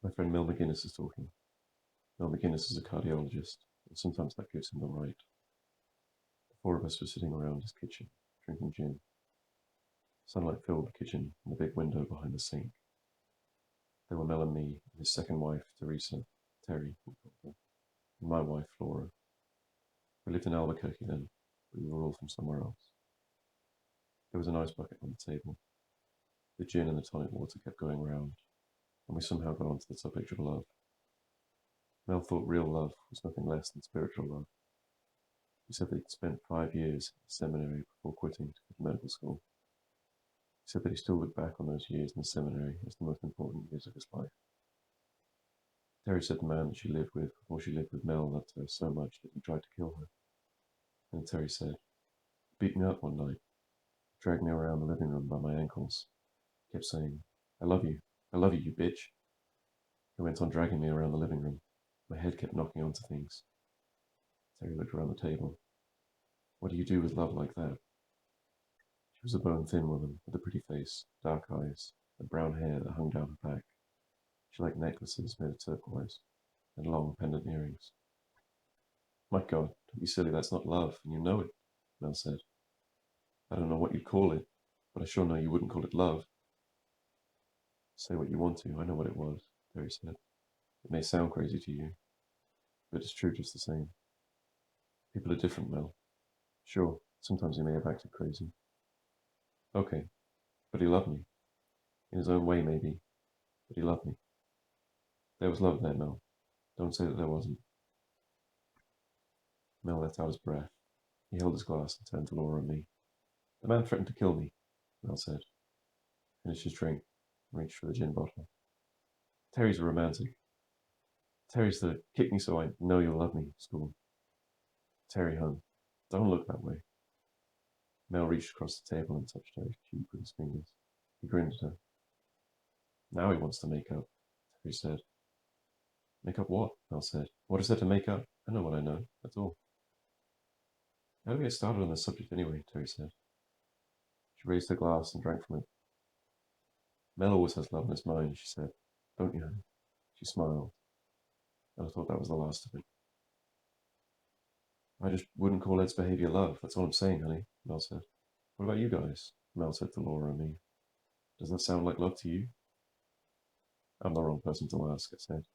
My friend Mel McGuinness is talking. Mel McGuinness is a cardiologist, and sometimes that gives him the right. The four of us were sitting around his kitchen, drinking gin. Sunlight filled the kitchen and the big window behind the sink. There were Mel and me, and his second wife, Teresa, Terry, we called her, and my wife, Laura. We lived in Albuquerque then, but we were all from somewhere else. There was an ice bucket on the table. The gin and the tonic water kept going round, and we somehow got onto the subject of love. Mel thought real love was nothing less than spiritual love. He said that he'd spent 5 years in seminary before quitting to go to medical school. He said that he still looked back on those years in the seminary as the most important years of his life. Terry said the man that she lived with before she lived with Mel loved her so much that he tried to kill her. And Terry said, "He beat me up one night, dragged me around the living room by my ankles, kept saying, 'I love you, you bitch.' He went on dragging me around the living room. My head kept knocking onto things." Terry looked around the table. "What do you do with love like that?" She was a bone-thin woman with a pretty face, dark eyes, and brown hair that hung down her back. She liked necklaces made of turquoise and long pendant earrings. "My God, don't be silly, that's not love, and you know it," Mel said. "I don't know what you'd call it, but I sure know you wouldn't call it love." "Say what you want to, I know what it was," Terry said. "It may sound crazy to you, but it's true just the same. People are different, Mel. Sure, sometimes he may have acted crazy. Okay, but he loved me. In his own way, maybe, but he loved me. There was love there, Mel. Don't say that there wasn't." Mel let out his breath. He held his glass and turned to Laura and me. "The man threatened to kill me," Mel said. Finished his drink and reached for the gin bottle. "Terry's a romantic. Terry's the 'kick me so I know you'll love me' school. Terry, hon, don't look that way." Mel reached across the table and touched Terry's cheek with his fingers. He grinned at her. "Now he wants to make up," Terry said. "Make up what?" Mel said. "What is there to make up? I know what I know, that's all." "How do we get started on this subject anyway?" Terry said. She raised her glass and drank from it. "Mel always has love in his mind," she said. "Don't you, honey?" She smiled, and I thought that was the last of it. "I just wouldn't call Ed's behavior love, that's all I'm saying, honey," Mel said. "What about you guys?" Mel said to Laura and me. "Does that sound like love to you?" "I'm the wrong person to ask," I said.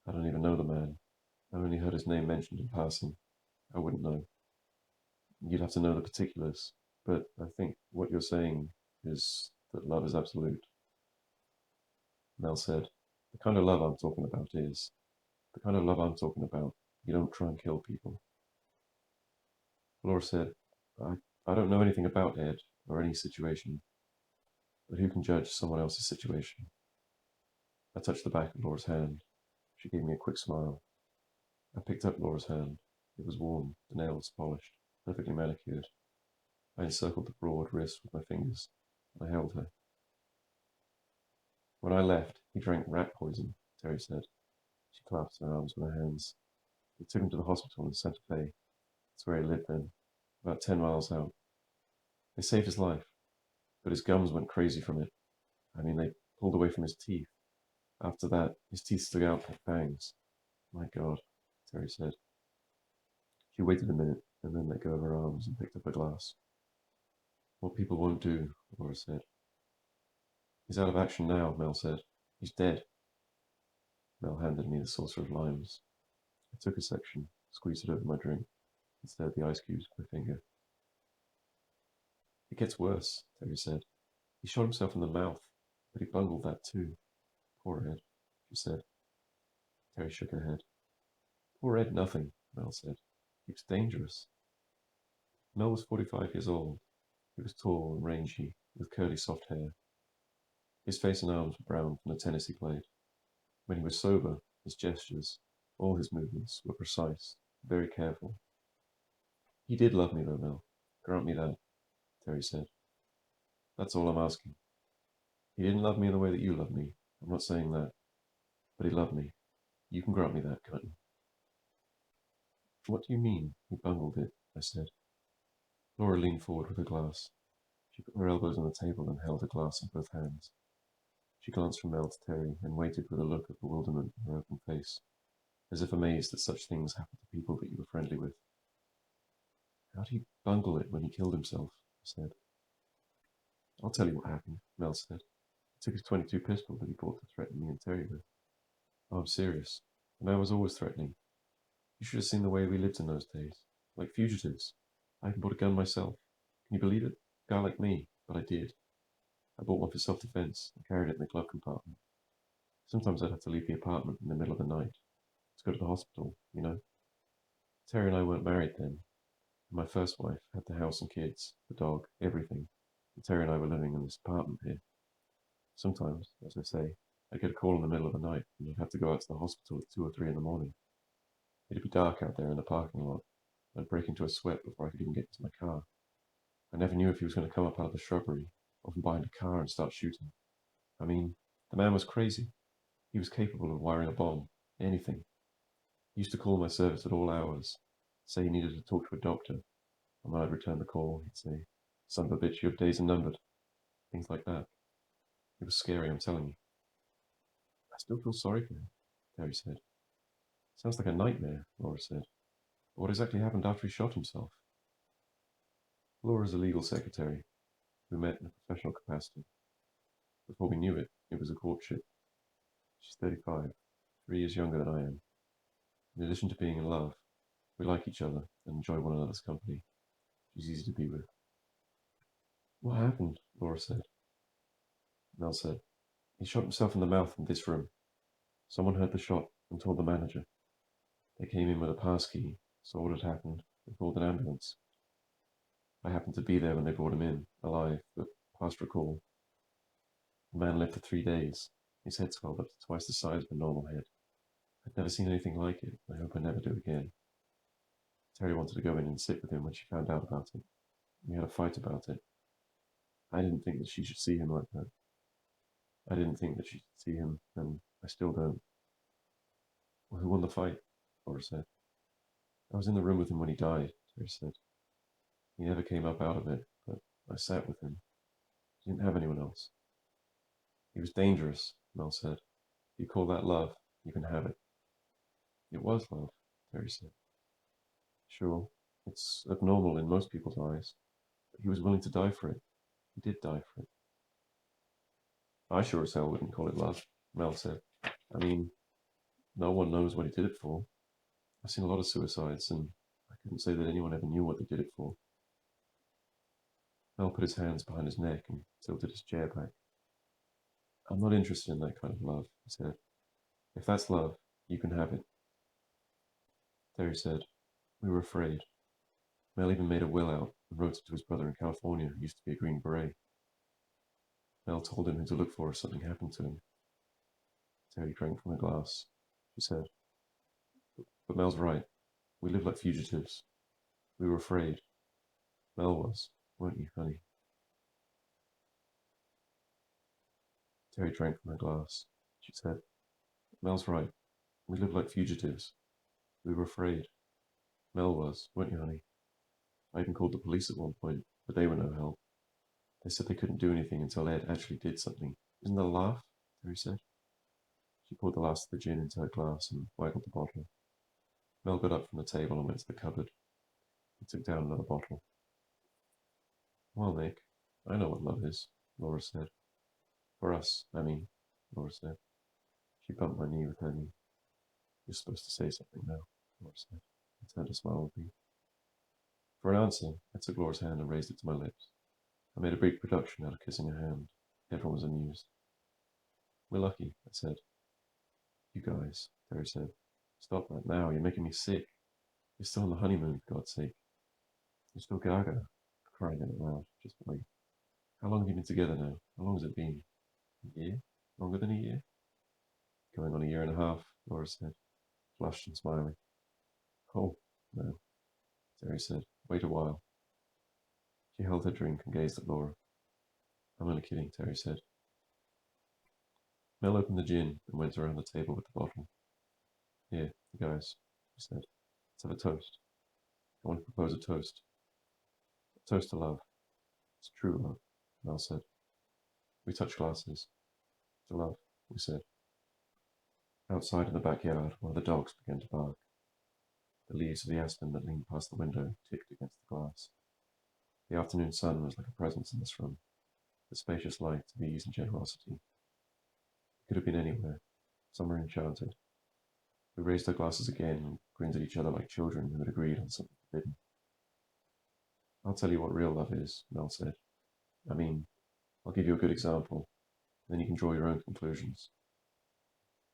"I don't even know the man. I only heard his name mentioned in passing. I wouldn't know. You'd have to know the particulars, but I think what you're saying is that love is absolute." Mel said, "The kind of love I'm talking about is, the kind of love I'm talking about, you don't try and kill people." Laura said, I don't know anything about Ed or any situation, but who can judge someone else's situation?" I touched the back of Laura's hand. She gave me a quick smile. I picked up Laura's hand. It was warm, the nails polished, perfectly manicured. I encircled the broad wrist with my fingers, and I held her. "When I left, he drank rat poison," Terry said. She clasped her arms with her hands. "They took him to the hospital in Santa Fe. That's where he lived then, about 10 miles out. They saved his life, but his gums went crazy from it. I mean, they pulled away from his teeth. After that, his teeth stuck out like fangs." "My God," Terry said. She waited a minute and then let go of her arms and picked up a glass. "What people won't do," Laura said. "He's out of action now," Mel said. "He's dead." Mel handed me the saucer of limes. I took a section, squeezed it over my drink, and stirred the ice cubes with my finger. "It gets worse," Terry said. "He shot himself in the mouth, but he bungled that too. Poor Ed," she said. Terry shook her head. "Poor Ed nothing," Mel said. "He was dangerous." Mel was 45 years old. He was tall and rangy, with curly soft hair. His face and arms were brown from the tennis he played. When he was sober, his gestures, all his movements, were precise, very careful. "He did love me though, Mel. Grant me that," Terry said. "That's all I'm asking. He didn't love me in the way that you love me. I'm not saying that. But he loved me. You can grant me that, can't you?" "What do you mean, he bungled it?" I said. Laura leaned forward with her glass. She put her elbows on the table and held her glass in both hands. She glanced from Mel to Terry and waited with a look of bewilderment on her open face, as if amazed that such things happened to people that you were friendly with. How did he bungle it when he killed himself? I said. I'll tell you what happened, Mel said. He took his .22 pistol that he bought to threaten me and Terry with. Oh, I'm serious. The man was always threatening. You should have seen the way we lived in those days. Like fugitives. I even bought a gun myself. Can you believe it? A guy like me. But I did. I bought one for self-defense and carried it in the glove compartment. Sometimes I'd have to leave the apartment in the middle of the night to go to the hospital, you know. Terry and I weren't married then. My first wife had the house and kids, the dog, everything. And Terry and I were living in this apartment here. Sometimes, as I say, I'd get a call in the middle of the night and I'd have to go out to the hospital at 2 or 3 in the morning. It'd be dark out there in the parking lot. I'd break into a sweat before I could even get into my car. I never knew if he was going to come up out of the shrubbery or from behind a car and start shooting. I mean, the man was crazy. He was capable of wiring a bomb. Anything. He used to call my service at all hours, say he needed to talk to a doctor, and when I'd return the call, he'd say, "Son of a bitch, your days are numbered." Things like that. It was scary, I'm telling you. I still feel sorry for him, Terry said. Sounds like a nightmare, Laura said. But what exactly happened after he shot himself? Laura's a legal secretary. We met in a professional capacity. Before we knew it, it was a courtship. She's 35, 3 years younger than I am. In addition to being in love, we like each other and enjoy one another's company. She's easy to be with. What happened? Laura said. Mel said. He shot himself in the mouth in this room. Someone heard the shot and told the manager. They came in with a pass key, saw what had happened, and called an ambulance. I happened to be there when they brought him in, alive, but past recall. The man lived for 3 days. His head swelled up to twice the size of a normal head. I'd never seen anything like it. I hope I never do again. Terry wanted to go in and sit with him when she found out about it. We had a fight about it. I didn't think that she should see him like that. I didn't think that she should see him, and I still don't. Well, who won the fight? Laura said. I was in the room with him when he died, Terry said. He never came up out of it, but I sat with him. He didn't have anyone else. He was dangerous, Mel said. If you call that love, you can have it. It was love, Terry said. Sure, it's abnormal in most people's eyes, but he was willing to die for it. He did die for it. I sure as hell wouldn't call it love, Mel said. I mean, no one knows what he did it for. I've seen a lot of suicides, and I couldn't say that anyone ever knew what they did it for. Mel put his hands behind his neck and tilted his chair back. I'm not interested in that kind of love, he said. If that's love, you can have it. Terry said. We were afraid. Mel even made a will out and wrote it to his brother in California who used to be a Green Beret. Mel told him who to look for if something happened to him. Terry drank from a glass. She said, But Mel's right. We lived like fugitives. We were afraid. Mel was, weren't you, honey? Terry drank from her glass. She said, Mel's right. We lived like fugitives. We were afraid. Mel was, weren't you, honey? I even called the police at one point, but they were no help. They said they couldn't do anything until Ed actually did something. Isn't that a laugh? Terry said. She poured the last of the gin into her glass and waggled the bottle. Mel got up from the table and went to the cupboard. He took down another bottle. Well, Nick, I know what love is, Laura said. For us, I mean, Laura said. She bumped my knee with her knee. You're supposed to say something now, Laura said, and turned to smile at me. For an answer, I took Laura's hand and raised it to my lips. I made a big production out of kissing her hand. Everyone was amused. We're lucky, I said. You guys, Terry said. Stop that now, you're making me sick. You're still on the honeymoon, for God's sake. You're still gaga. Crying out loud. Just wait. How long have you been together now? How long has it been? A year? Longer than a year? Going on a year and a half, Laura said, flushed and smiling. Oh, no, Terry said. Wait a while. She held her drink and gazed at Laura. I'm only kidding, Terry said. Mel opened the gin and went around the table with the bottle. Here, you guys, she said. Let's have a toast. I want to propose a toast. A toast to love. It's true love, Mel said. We touched glasses. To love, we said. Outside in the backyard, one of the dogs began to bark. The leaves of the aspen that leaned past the window ticked against the glass. The afternoon sun was like a presence in this room, the spacious light of ease and generosity. It could have been anywhere, somewhere enchanted. We raised our glasses again and grinned at each other like children who had agreed on something forbidden. I'll tell you what real love is, Mel said. I mean, I'll give you a good example, then you can draw your own conclusions.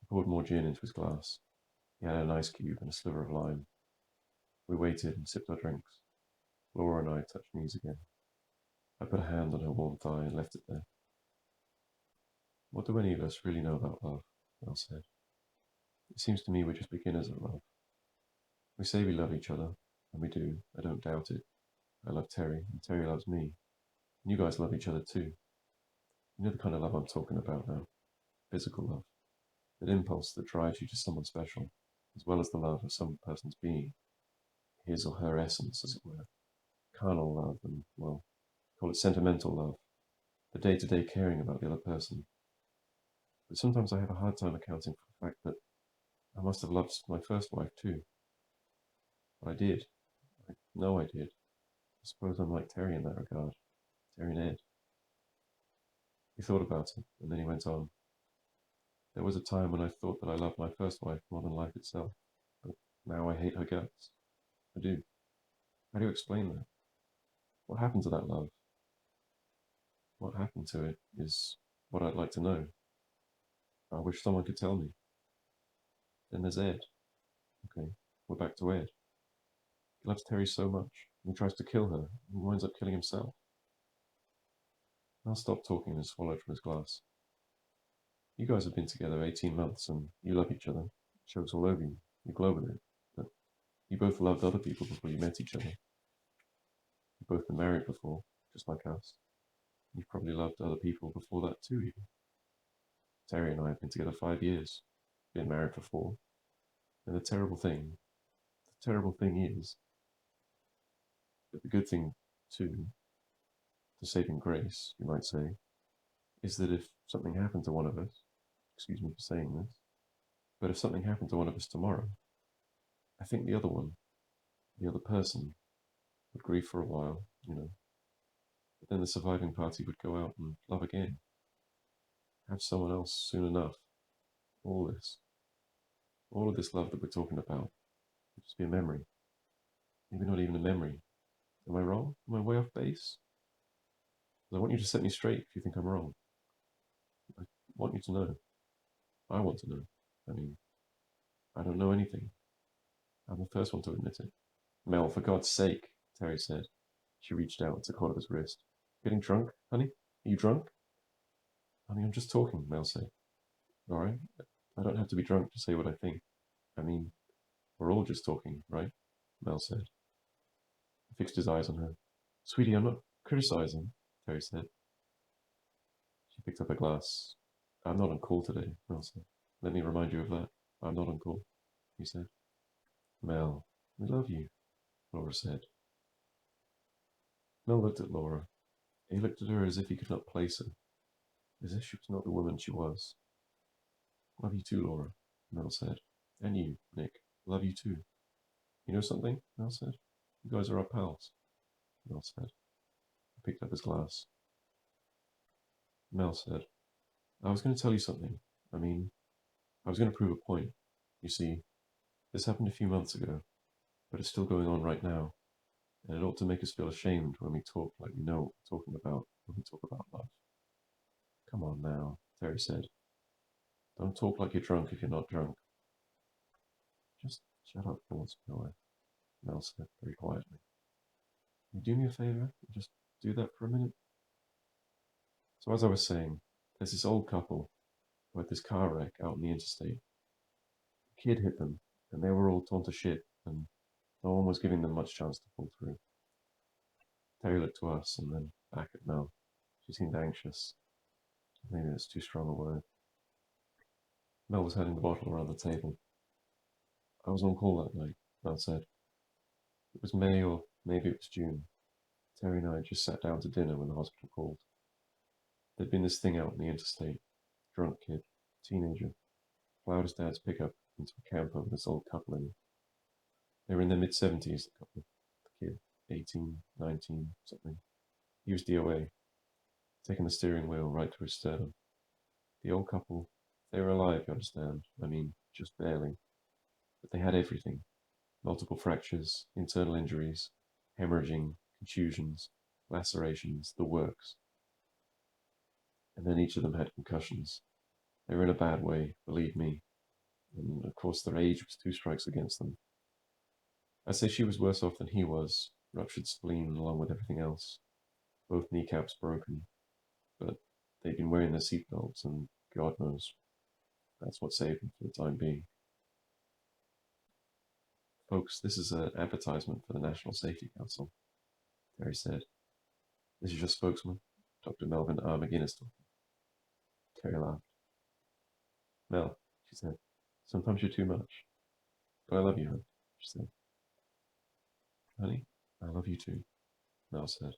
He poured more gin into his glass. He had an ice cube and a sliver of lime. We waited and sipped our drinks. Laura and I touched knees again. I put a hand on her warm thigh and left it there. What do any of us really know about love? Mel said. It seems to me we're just beginners at love. We say we love each other, and we do. I don't doubt it. I love Terry, and Terry loves me. And you guys love each other too. You know the kind of love I'm talking about now. Physical love. That impulse that drives you to someone special, as well as the love of some person's being. His or her essence, as it were. Carnal love and, well, call it sentimental love. The day-to-day caring about the other person. But sometimes I have a hard time accounting for the fact that I must have loved my first wife too. But I did. I know I did. I suppose I'm like Terry in that regard. Terry and Ed. He thought about it, and then he went on. There was a time when I thought that I loved my first wife more than life itself, but now I hate her guts. I do. How do you explain that? What happened to that love? What happened to it is what I'd like to know. I wish someone could tell me. Then there's Ed. Okay, we're back to Ed. He loves Terry so much, and he tries to kill her, and he winds up killing himself. Al stopped talking and swallowed from his glass. You guys have been together 18 months, and you love each other. It shows all over you. You glow with it. But you both loved other people before you met each other. You've both been married before, just like us. You've probably loved other people before that too, even. Terry and I have been together 5 years, been married for 4. And the terrible thing is, that the good thing too, the saving grace, you might say, is that if something happened to one of us, excuse me for saying this, but if something happened to one of us tomorrow, I think the other one, the other person, would grieve for a while, but then the surviving party would go out and love again, have someone else soon enough. All of this love that we're talking about, would just be a memory. Maybe not even a memory. Am I wrong? Am I way off base? I want you to set me straight if you think I'm wrong. I want you to know. I want to know. I mean, I don't know anything. I'm the first one to admit it. Mel, for God's sake, Terry said. She reached out and took hold of his wrist. Getting drunk, honey? Are you drunk? Honey, I'm just talking, Mel said. All right? I don't have to be drunk to say what I think. I mean, we're all just talking, right? Mel said. He fixed his eyes on her. Sweetie, I'm not criticizing, Terry said. She picked up a glass. I'm not on call today, Mel said. Let me remind you of that. I'm not on call, he said. Mel, we love you, Laura said. Mel looked at Laura. He looked at her as if he could not place her, as if she was not the woman she was. Love you too, Laura, Mel said. And you, Nick. Love you too. You know something? Mel said. You guys are our pals, Mel said. He picked up his glass. Mel said, I was going to tell you something. I mean, I was going to prove a point. You see, this happened a few months ago, but it's still going on right now, and it ought to make us feel ashamed when we talk like we know what we're talking about when we talk about love. Come on now, Terry said. Don't talk like you're drunk if you're not drunk. Just shut up once in a while, Mel said very quietly. Can you do me a favor and just do that for a minute? So as I was saying, there's this old couple who had this car wreck out on the interstate. A kid hit them, and they were all torn to shit, and no one was giving them much chance to pull through. Terry looked to us and then back at Mel. She seemed anxious. Maybe that's too strong a word. Mel was handing the bottle around the table. I was on call that night, Mel said. It was May or maybe it was June. Terry and I just sat down to dinner when the hospital called. There'd been this thing out on the interstate. drunk kid, teenager, plowed his dad's pickup into a camper with this old couple in it. They were in their mid-70s, the couple. The kid, 18, 19, something. He was DOA, taking the steering wheel right to his sternum. The old couple, they were alive, you understand. I mean, just barely. But they had everything. Multiple fractures, internal injuries, hemorrhaging, contusions, lacerations, the works. And then each of them had concussions. They were in a bad way, believe me. And of course their age was two strikes against them. I'd say she was worse off than he was, ruptured spleen along with everything else. Both kneecaps broken. But they'd been wearing their seatbelts, and God knows, that's what saved them for the time being. Folks, this is an advertisement for the National Safety Council, Terry said. This is your spokesman, Dr. Melvin R. McGinnis talking. Terry laughed. Mel, she said, sometimes you're too much. But I love you, hon, she said. Honey, I love you too, Mel said.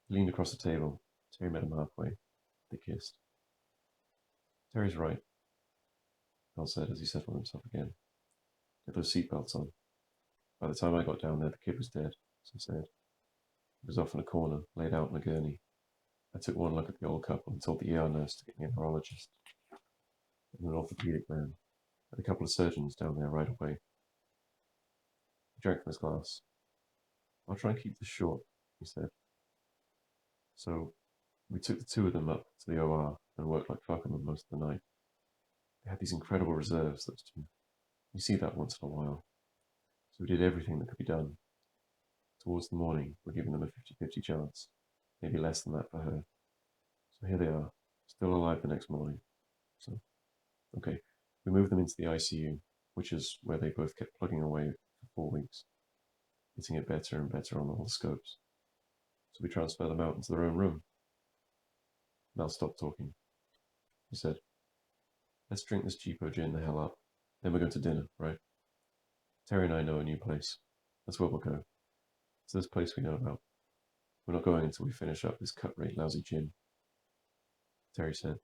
He leaned across the table. Terry met him halfway. They kissed. Terry's right, Mel said as he settled himself again. Get those seatbelts on. By the time I got down there, the kid was dead, she said. He was off in a corner, laid out on a gurney. I took one look at the old couple and told the ER nurse to get me a neurologist and an orthopedic man, and a couple of surgeons down there right away. He drank from his glass. I'll try and keep this short, he said. So, we took the two of them up to the OR and worked like fuck on them most of the night. They had these incredible reserves, those two. You see that once in a while. So we did everything that could be done. Towards the morning, we're giving them a 50-50 chance. Maybe less than that for her. So here they are, still alive the next morning. So, okay, we moved them into the ICU, which is where they both kept plugging away for 4 weeks, getting it better and better on all the scopes. So we transfer them out into their own room. Mel stopped talking. He said, let's drink this cheapo gin the hell up. Then we're going to dinner, right? Terry and I know a new place. That's where we'll go. It's this place we know about. We're not going until we finish up this cut-rate lousy gin. Terry said,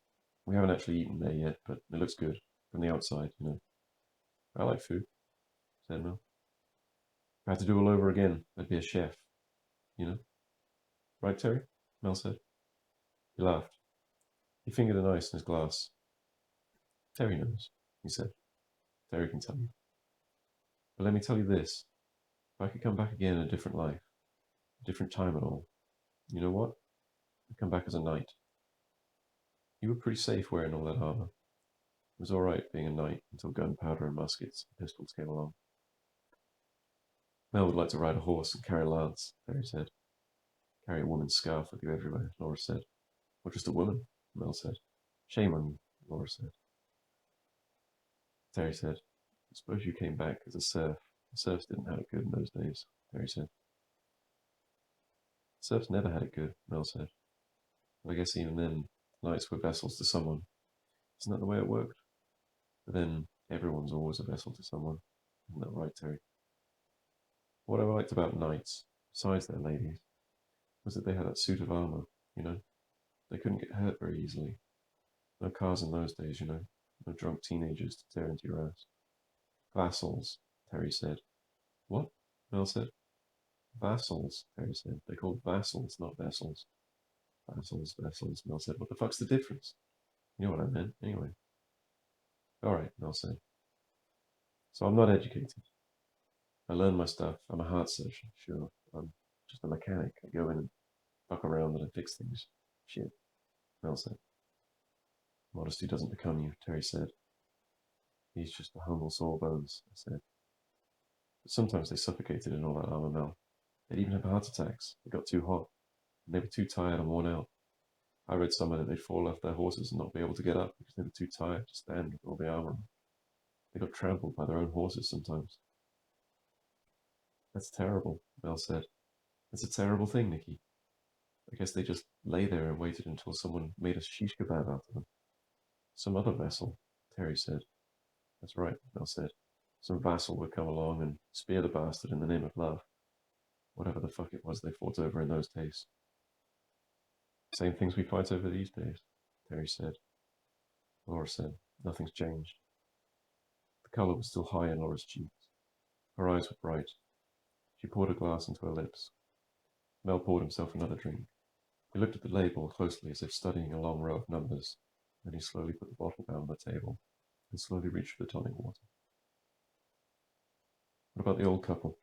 we haven't actually eaten there yet, but it looks good. From the outside, you know. I like food, said Mel. If I had to do all over again, I'd be a chef, you know. Right, Terry? Mel said. He laughed. He fingered an ice in his glass. Terry knows, he said. Terry can tell you. But let me tell you this. If I could come back again in a different life, a different time and all, you know what? I'd come back as a knight. You were pretty safe wearing all that armor. It was all right being a knight until gunpowder and muskets and pistols came along. Mel would like to ride a horse and carry a lance, Terry said. Carry a woman's scarf with you everywhere, Laura said. Or just a woman, Mel said. Shame on you, Laura said. Terry said, I suppose you came back as a serf. The serfs didn't have it good in those days, Terry said. The serfs never had it good, Mel said. But I guess even then, knights were vessels to someone. Isn't that the way it worked? But then, everyone's always a vessel to someone. Isn't that right, Terry? What I liked about knights, besides their ladies, was that they had that suit of armor, you know? They couldn't get hurt very easily. No cars in those days, you know? No drunk teenagers to tear into your ass. Vassals, Terry said. What? Mel said. Vassals, Terry said. They're called vassals, not vessels. Vassals, vessels, Mel said. What the fuck's the difference? You know what I meant, anyway. Alright, Mel said. So I'm not educated. I learn my stuff. I'm a heart surgeon, sure. I'm just a mechanic. I go in and fuck around and I fix things. Shit, Mel said. Modesty doesn't become you, Terry said. He's just a humble sawbones, I said. But sometimes they suffocated in all that armor, Mel. They'd even have heart attacks. They got too hot. And they were too tired and worn out. I read somewhere that they'd fall off their horses and not be able to get up because they were too tired to stand with all the armor on. They got trampled by their own horses sometimes. That's terrible, Mel said. That's a terrible thing, Nicky. I guess they just lay there and waited until someone made a shish kebab out of them. Some other vessel, Terry said. That's right, Mel said. Some vassal would come along and spear the bastard in the name of love. Whatever the fuck it was they fought over in those days. Same things we fight over these days, Terry said. Laura said. Nothing's changed. The colour was still high in Laura's cheeks. Her eyes were bright. She poured a glass into her lips. Mel poured himself another drink. He looked at the label closely as if studying a long row of numbers. Then he slowly put the bottle down on the table and slowly reached for the tonic water. What about the old couple?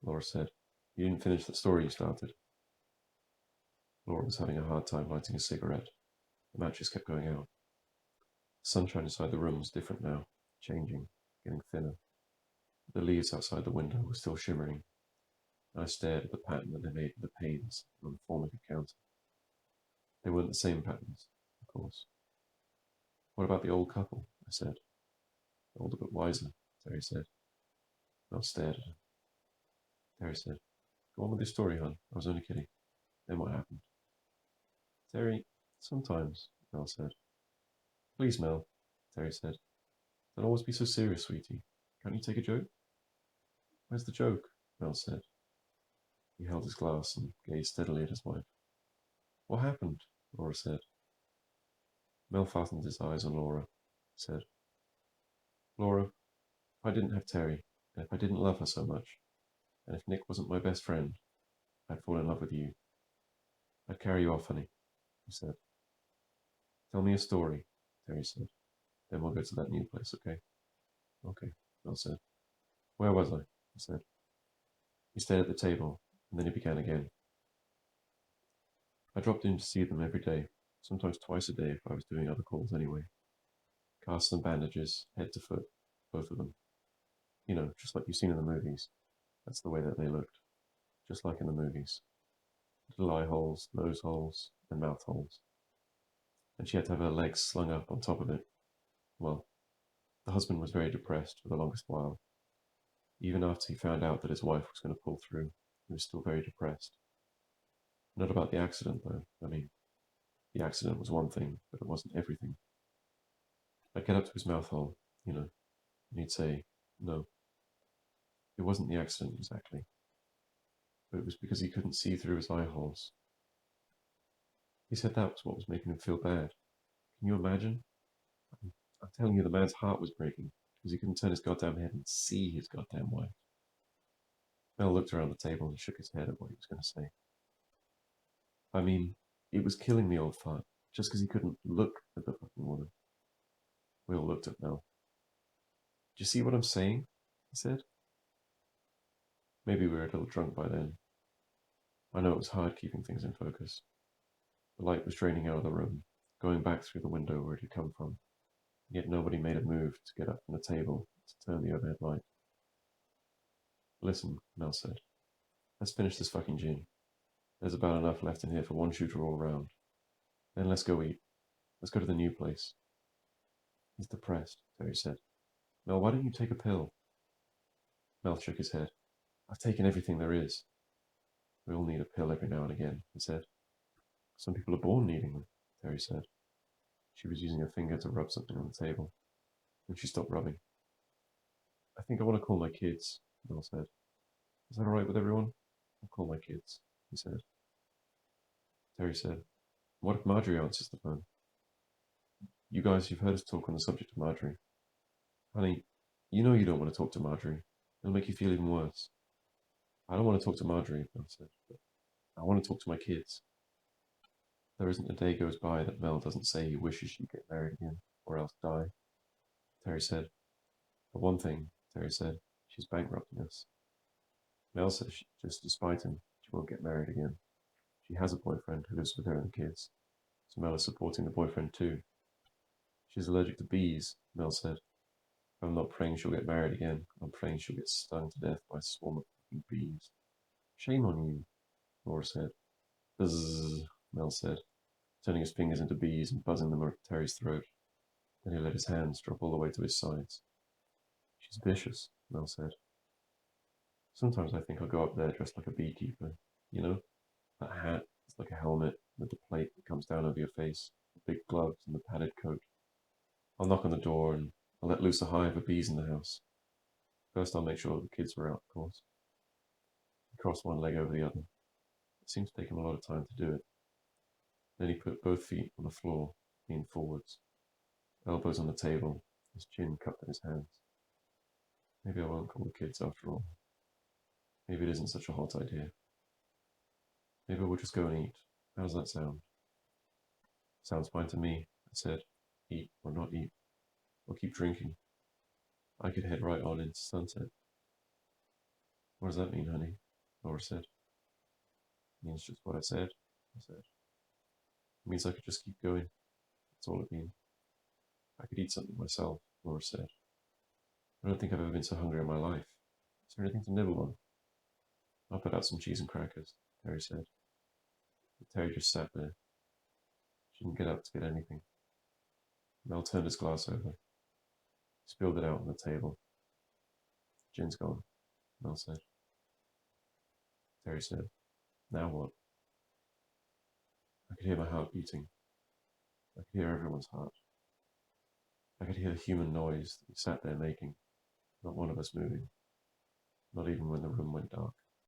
Laura said. You didn't finish the story you started. Laura was having a hard time lighting a cigarette. The matches kept going out. The sunshine inside the room was different now, changing, getting thinner. The leaves outside the window were still shimmering. I stared at the pattern that they made in the panes on the formica counter. They weren't the same patterns, of course. What about the old couple? I said. Older but wiser, Terry said. Mel stared at her. Terry said, Go on with your story, hon. I was only kidding. Then what happened? Terry, sometimes, Mel said. Please, Mel, Terry said. Don't always be so serious, sweetie. Can't you take a joke? Where's the joke? Mel said. He held his glass and gazed steadily at his wife. What happened? Laura said. Mel fastened his eyes on Laura. He said, Laura, if I didn't have Terry, and if I didn't love her so much, and if Nick wasn't my best friend, I'd fall in love with you. I'd carry you off, honey, he said. Tell me a story, Terry said. Then we'll go to that new place, okay? Okay, Mel said. Where was I? He said. He stayed at the table, and then he began again. I dropped in to see them every day, sometimes twice a day if I was doing other calls anyway. Casts and bandages, head to foot, both of them. You know, just like you've seen in the movies. That's the way that they looked. Just like in the movies. Little eye holes, nose holes, and mouth holes. And she had to have her legs slung up on top of it. Well, the husband was very depressed for the longest while. Even after he found out that his wife was going to pull through, he was still very depressed. Not about the accident, though. I mean, the accident was one thing, but it wasn't everything. I'd get up to his mouth hole, you know, and he'd say, no. It wasn't the accident exactly, but it was because he couldn't see through his eye holes. He said that was what was making him feel bad. Can you imagine? I'm telling you, the man's heart was breaking because he couldn't turn his goddamn head and see his goddamn wife. Mel looked around the table and shook his head at what he was going to say. I mean, it was killing the old fart, just because he couldn't look at the fucking woman. We all looked at Mel. Do you see what I'm saying? He said. Maybe we were a little drunk by then. I know it was hard keeping things in focus. The light was draining out of the room, going back through the window where it had come from, yet nobody made a move to get up from the table to turn the overhead light. Listen, Mel said. Let's finish this fucking gin. There's about enough left in here for one shooter all round. Then let's go eat. Let's go to the new place. He's depressed, Terry said. Mel, why don't you take a pill? Mel shook his head. I've taken everything there is. We all need a pill every now and again, he said. Some people are born needing them, Terry said. She was using her finger to rub something on the table. Then she stopped rubbing. I think I want to call my kids, Mel said. Is that all right with everyone? I'll call my kids, he said. Terry said, What if Marjorie answers the phone? You guys, you've heard us talk on the subject of Marjorie. Honey, you know you don't want to talk to Marjorie. It'll make you feel even worse. I don't want to talk to Marjorie, Mel said, but I want to talk to my kids. There isn't a day goes by that Mel doesn't say he wishes she'd get married again, or else die. Terry said, For one thing, Terry said, she's bankrupting us. Mel says just despite him, she won't get married again. She has a boyfriend who lives with her and the kids, so Mel is supporting the boyfriend too. She's allergic to bees, Mel said. I'm not praying she'll get married again. I'm praying she'll get stung to death by a swarm of fucking bees. Shame on you, Laura said. Bzzz, Mel said, turning his fingers into bees and buzzing them over Terry's throat. Then he let his hands drop all the way to his sides. She's vicious, Mel said. Sometimes I think I'll go up there dressed like a beekeeper. You know, that hat is like a helmet with the plate that comes down over your face, the big gloves and the padded coat. I'll knock on the door and I'll let loose a hive of bees in the house. First I'll make sure the kids are out, of course. He crossed one leg over the other. It seemed to take him a lot of time to do it. Then he put both feet on the floor, leaned forwards. elbows on the table, his chin cupped in his hands. Maybe I won't call the kids after all. Maybe it isn't such a hot idea. Maybe we'll just go and eat. How does that sound? Sounds fine to me, I said. Eat or not eat, or keep drinking. I could head right on into sunset. What does that mean, honey? Laura said. It means just what I said, I said. It means I could just keep going. That's all it means. I could eat something myself, Laura said. I don't think I've ever been so hungry in my life. Is there anything to nibble on? I'll put out some cheese and crackers, Terry said. But Terry just sat there. She didn't get up to get anything. Mel turned his glass over. He spilled it out on the table. Gin's gone, Mel said. Terry said, now what? I could hear my heart beating. I could hear everyone's heart. I could hear the human noise that we sat there making, not one of us moving, not even when the room went dark.